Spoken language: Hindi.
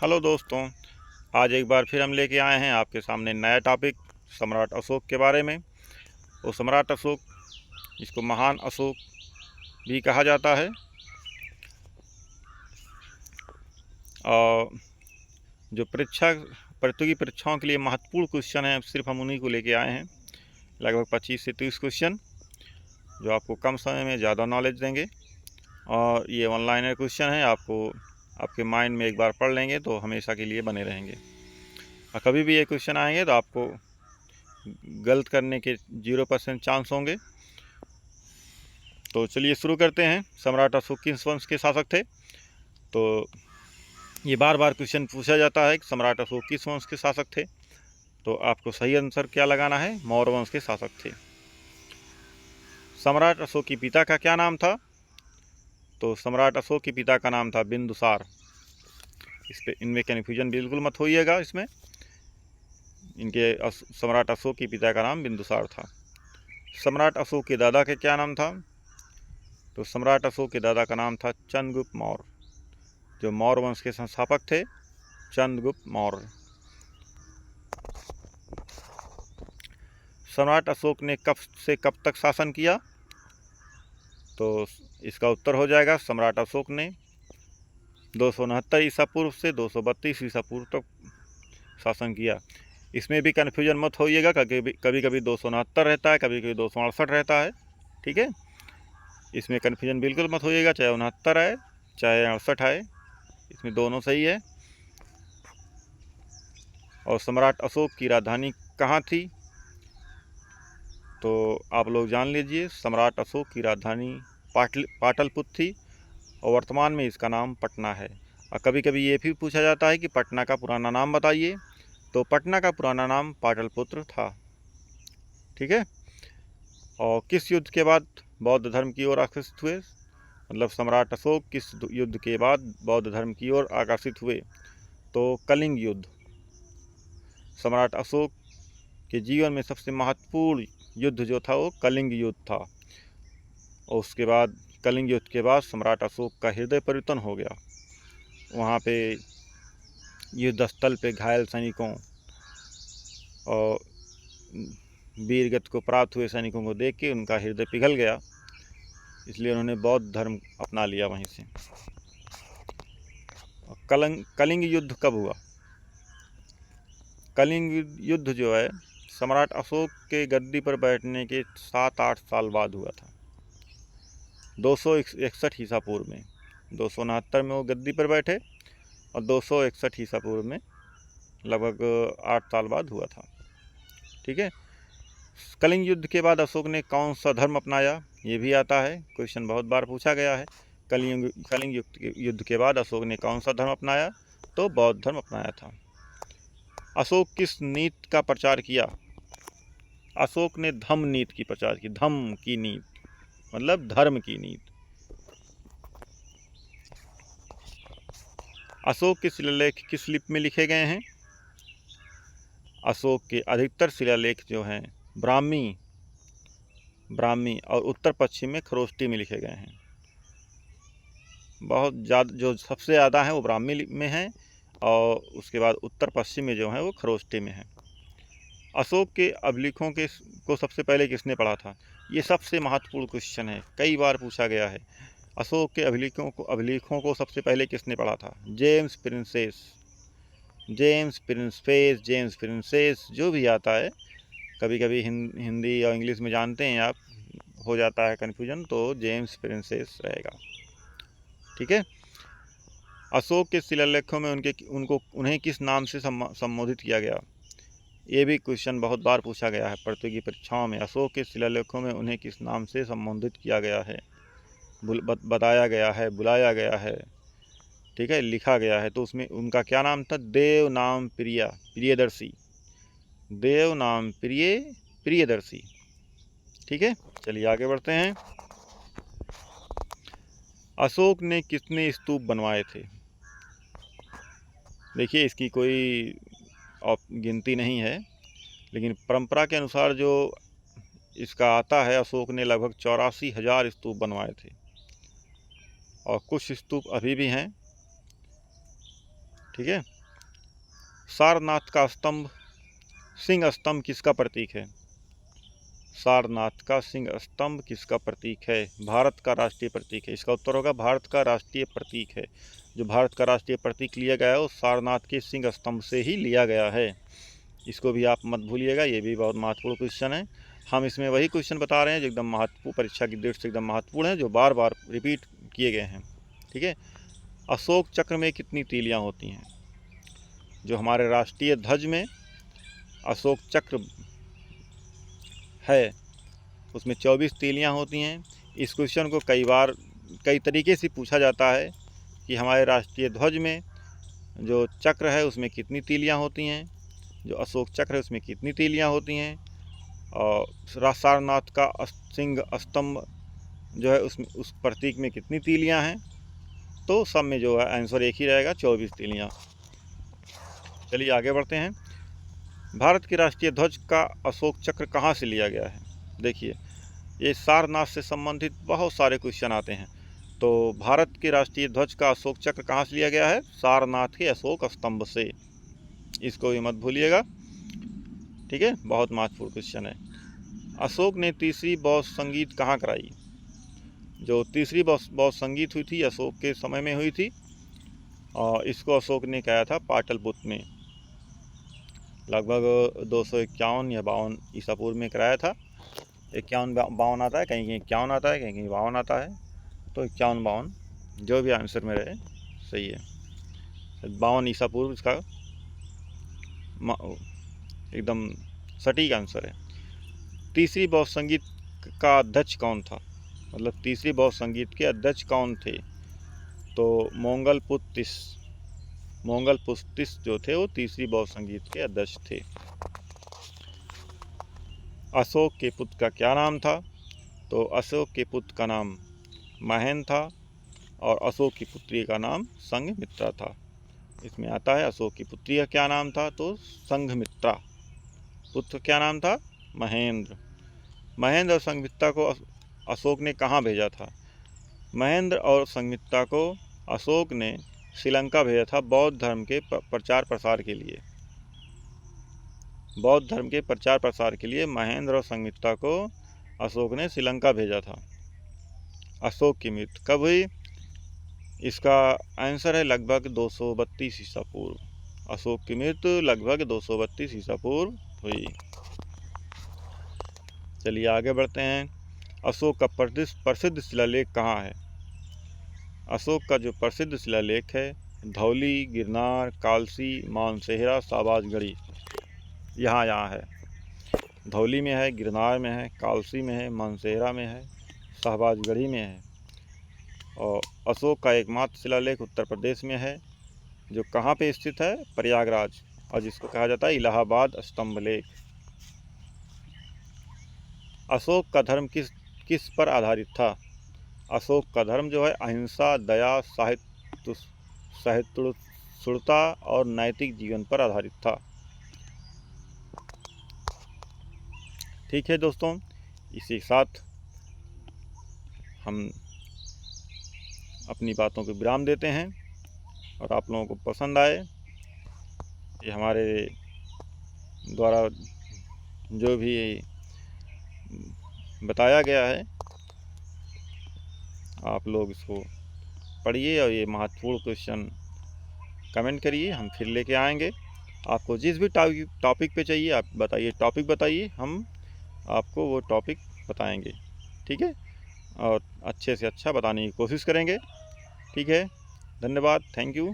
हेलो दोस्तों, आज एक बार फिर हम लेके आए हैं आपके सामने नया टॉपिक सम्राट अशोक के बारे में। वो सम्राट अशोक, जिसको महान अशोक भी कहा जाता है, और जो प्रतियोगी परीक्षाओं के लिए महत्वपूर्ण क्वेश्चन हैं, सिर्फ हम उन्हीं को लेके आए हैं। लगभग 25 से 30 क्वेश्चन जो आपको कम समय में ज़्यादा नॉलेज देंगे। और ये ऑनलाइन क्वेश्चन है, आपको आपके माइंड में एक बार पढ़ लेंगे तो हमेशा के लिए बने रहेंगे। और कभी भी ये क्वेश्चन आएंगे तो आपको गलत करने के 0% चांस होंगे। तो चलिए शुरू करते हैं। सम्राट अशोक किस वंश के शासक थे? तो ये बार बार क्वेश्चन पूछा जाता है कि सम्राट अशोक किस वंश के शासक थे। तो आपको सही आंसर क्या लगाना है? मौर्य वंश के शासक थे। सम्राट अशोक के पिता का क्या नाम था? तो सम्राट अशोक के पिता का नाम था बिंदुसार। इनमें कन्फ्यूजन बिल्कुल मत होइएगा। इसमें सम्राट अशोक के पिता का नाम बिंदुसार था। सम्राट अशोक के दादा का क्या नाम था? तो सम्राट अशोक के दादा का नाम था चंद्रगुप्त मौर्य, जो मौर्य वंश के संस्थापक थे, चंद्रगुप्त मौर्य। सम्राट अशोक ने कब से कब तक शासन किया? तो इसका उत्तर हो जाएगा, सम्राट अशोक ने 269 ईसा पूर्व से 232 ईसा पूर्व तक शासन किया। इसमें भी कन्फ्यूजन मत होइएगा, कभी कभी 269 रहता है, कभी कभी 268 रहता है। ठीक है, इसमें कन्फ्यूजन बिल्कुल मत होइएगा, चाहे 69 आए चाहे 68 आए, इसमें दोनों सही है। और सम्राट अशोक की राजधानी कहाँ थी? तो आप लोग जान लीजिए, सम्राट अशोक की राजधानी पाटलिपुत्र थी, और वर्तमान में इसका नाम पटना है। और कभी कभी ये भी पूछा जाता है कि पटना का पुराना नाम बताइए, तो पटना का पुराना नाम पाटलिपुत्र था। ठीक है। और किस युद्ध के बाद बौद्ध धर्म की ओर आकर्षित हुए? मतलब सम्राट अशोक किस युद्ध के बाद बौद्ध धर्म की ओर आकर्षित हुए? तो कलिंग युद्ध। सम्राट अशोक के जीवन में सबसे महत्वपूर्ण युद्ध जो था वो कलिंग युद्ध था। और उसके बाद कलिंग युद्ध के बाद सम्राट अशोक का हृदय परिवर्तन हो गया। वहाँ पे युद्ध स्थल पे घायल सैनिकों और वीरगति को प्राप्त हुए सैनिकों को देख के उनका हृदय पिघल गया, इसलिए उन्होंने बौद्ध धर्म अपना लिया वहीं से। कलिंग युद्ध कब हुआ? कलिंग युद्ध जो है, सम्राट अशोक के गद्दी पर बैठने के 7-8 साल बाद हुआ था, 261 ईसा पूर्व में। 269 में वो गद्दी पर बैठे और 261 ईसा पूर्व में लगभग 8 साल बाद हुआ था। ठीक है। कलिंग युद्ध के बाद अशोक ने कौन सा धर्म अपनाया? ये भी आता है, क्वेश्चन बहुत बार पूछा गया है। कलिंग युद्ध के बाद अशोक ने कौन सा धर्म अपनाया? तो बौद्ध धर्म अपनाया था। अशोक किस नीति का प्रचार किया? अशोक ने धम्म नीति की प्रचार की। धम्म की नीति मतलब धर्म की नीति। अशोक के शिलालेख किस लिपि में लिखे गए हैं? अशोक के अधिकतर शिलालेख जो हैं ब्राह्मी और उत्तर पश्चिम में खरोष्टी में लिखे गए हैं। बहुत ज़्यादा जो सबसे ज़्यादा है वो ब्राह्मी में है, और उसके बाद उत्तर पश्चिम में जो है वो खरोष्टी में है। अशोक के अभिलेखों को सबसे पहले किसने पढ़ा था? ये सबसे महत्वपूर्ण क्वेश्चन है, कई बार पूछा गया है। अशोक के अभिलेखों को सबसे पहले किसने पढ़ा था? जेम्स प्रिंसेस जो भी आता है, कभी कभी हिंदी और इंग्लिश में जानते हैं आप, हो जाता है कन्फ्यूजन, तो जेम्स प्रिंसेस रहेगा। ठीक है। अशोक के शिलालेखों में उन्हें किस नाम से संबोधित किया गया? ये भी क्वेश्चन बहुत बार पूछा गया है प्रतियोगी परीक्षाओं में। अशोक के शिलालेखों में उन्हें किस नाम से संबोधित किया गया है, बताया गया है, बुलाया गया है, ठीक है, लिखा गया है? तो उसमें उनका क्या नाम था? देव नाम प्रियदर्शी। देव नाम प्रियदर्शी। ठीक है, चलिए आगे बढ़ते हैं। अशोक ने कितने स्तूप बनवाए थे? देखिए, इसकी कोई गिनती नहीं है, लेकिन परंपरा के अनुसार जो इसका आता है, अशोक ने लगभग 84,000 स्तूप बनवाए थे, और कुछ स्तूप अभी भी हैं। ठीक है। सारनाथ का स्तंभ, सिंह स्तंभ किसका प्रतीक है? सारनाथ का सिंह स्तंभ किसका प्रतीक है? भारत का राष्ट्रीय प्रतीक है। इसका उत्तर होगा भारत का राष्ट्रीय प्रतीक है। जो भारत का राष्ट्रीय प्रतीक लिया गया है वो सारनाथ के सिंह स्तंभ से ही लिया गया है। इसको भी आप मत भूलिएगा, ये भी बहुत महत्वपूर्ण क्वेश्चन है। हम इसमें वही क्वेश्चन बता रहे हैं जो एकदम महत्वपूर्ण, परीक्षा की दृष्टि से एकदम महत्वपूर्ण है, जो बार बार रिपीट किए गए हैं। ठीक है। अशोक चक्र में कितनी तीलियाँ होती हैं? जो हमारे राष्ट्रीय ध्वज में अशोक चक्र है उसमें 24 तीलियाँ होती हैं। इस क्वेश्चन को कई बार कई तरीके से पूछा जाता है कि हमारे राष्ट्रीय ध्वज में जो चक्र है उसमें कितनी तीलियाँ होती हैं, जो अशोक चक्र है उसमें कितनी तीलियाँ होती हैं, और सारनाथ का सिंह स्तंभ जो है उसमें उस प्रतीक में कितनी तीलियाँ हैं। तो सब में जो है आंसर एक ही रहेगा, 24 तीलियाँ। चलिए आगे बढ़ते हैं। भारत के राष्ट्रीय ध्वज का अशोक चक्र कहाँ से लिया गया है? देखिए, ये सारनाथ से संबंधित बहुत सारे क्वेश्चन आते हैं। तो भारत के राष्ट्रीय ध्वज का अशोक चक्र कहाँ से लिया गया है? सारनाथ के अशोक स्तंभ से। इसको भी मत भूलिएगा, ठीक है, बहुत महत्वपूर्ण क्वेश्चन है। अशोक ने तीसरी बौद्ध संगीत कहाँ कराई? जो तीसरी बौद्ध संगीत हुई थी अशोक के समय में हुई थी, और इसको अशोक ने कराया था पाटलिपुत्र में। लगभग 251 या 52 ईसा पूर्व में कराया था। 51-52 आता है, कहीं कहीं 51 आता है, कहीं कहीं 52 आता है, तो 51-52 जो भी आंसर में रहे सही है। 52 ईसा पूर्व इसका एकदम सटीक आंसर है। तीसरी बौद्ध संगीत का अध्यक्ष कौन था? मतलब तीसरी बौद्ध संगीत के अध्यक्ष कौन थे? तो मोंगलपुत्तिस जो थे वो तीसरी बौद्ध संगीत के अध्यक्ष थे। अशोक के पुत्र का क्या नाम था? तो अशोक के पुत्र का नाम महेंद्र था, और अशोक की पुत्री का नाम संघमित्रा था। इसमें आता है अशोक की पुत्री का क्या नाम था? तो संघमित्रा। पुत्र क्या नाम था? महेंद्र। महेंद्र और संघमित्रा को अशोक ने कहाँ भेजा था? महेंद्र और संघमित्रा को अशोक ने श्रीलंका भेजा था बौद्ध धर्म के प्रचार प्रसार के लिए। बौद्ध धर्म के प्रचार प्रसार के लिए महेंद्र और संघमित्रा को अशोक ने श्रीलंका भेजा था। अशोक की मृत्यु कब हुई? इसका आंसर है लगभग 232 ईसा पूर्व। अशोक की मृत्यु लगभग 232 ईसा पूर्व हुई। चलिए आगे बढ़ते हैं। अशोक का प्रसिद्ध शिलालेख कहाँ है? अशोक का जो प्रसिद्ध शिलालेख है धौली, गिरनार, कालसी, मानसेहरा, शाहबाजगढ़ी, यहाँ है। धौली में है, गिरनार में है, कालसी में है, मानसेहरा में है, शाहबाजगढ़ी में है। और अशोक का एकमात्र शिलालेख उत्तर प्रदेश में है, जो कहाँ पे स्थित है? प्रयागराज, और जिसको कहा जाता है इलाहाबाद स्तंभलेख। अशोक का धर्म किस पर आधारित था? अशोक का धर्म जो है अहिंसा, दया, सहिष्णुता और नैतिक जीवन पर आधारित था। ठीक है दोस्तों, इसी के साथ हम अपनी बातों को विराम देते हैं, और आप लोगों को पसंद आए ये हमारे द्वारा जो भी बताया गया है, आप लोग इसको पढ़िए और ये महत्वपूर्ण क्वेश्चन कमेंट करिए, हम फिर लेके आएंगे। आपको जिस भी टॉपिक पे चाहिए आप बताइए, टॉपिक बताइए, हम आपको वो टॉपिक बताएंगे। ठीक है, और अच्छे से अच्छा बताने की कोशिश करेंगे। ठीक है, धन्यवाद, थैंक यू।